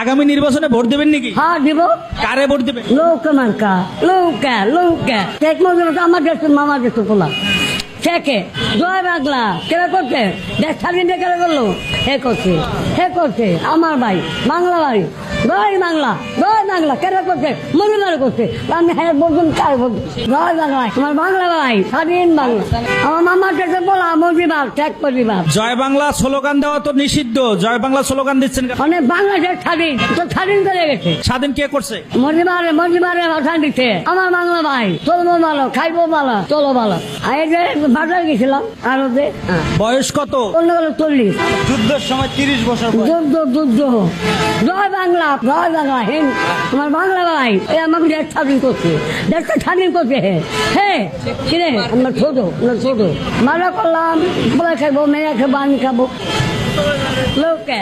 আগামী নির্বাচনে ভোট দেবেন নাকি? হ্যাঁ দিব। কারে ভোট দেবেন? লৌকা মার্কা, লৌকা লৌকা। শেখ মুজিব তো আমার দেশের মামার দেশের পোলা। শেখে জয় বাংলা কেরা করছে, দেশ স্বাধীনটা কেরা করলো? হে করছে, হে করছে আমার ভাই, বাংলা ভাই। জয় বাংলা, জয় বাংলা কেরা করছে? মরিমার করছে। আমি হ্যাঁ বলুন কার বলছি, জয় বাংলা আমার বাংলা ভাই, স্বাধীন বাংলা। আমার মামার দেশের পোলা মজিবার, শেখ পরিবার। জয় বাংলা স্লোগান দেওয়া তো নিষিদ্ধ, জয় বাংলা স্লোগান দিচ্ছেন কেন? অনেক বাংলাদেশ স্বাধীন, তো স্বাধীন করে গেছে। স্বাধীন কে করছে? মজিবারে মজিবারে ভাষা দিচ্ছে আমার বাংলা ভাই। চলবো ভালো, খাইবো ভালো, চলো ভালো। আর এই যে বাজার গেছিলাম আরতে। বয়স কত? 40। যুদ্ধের সময় 30 বছর বয়স। যুদ্ধ যুদ্ধ। জয় বাংলা, জয় বাংলা। হেন আমার বাংলা ভাই, এ আমাকে দেশ স্বাধীন করছে, দেশটা স্বাধীন করছে। হ্যাঁ কিরে আমরা ছোট, আমরা ছোট মারা করলাম, বলে খাইবো, মেয়ে খাবো, আমি খাবো। লোকে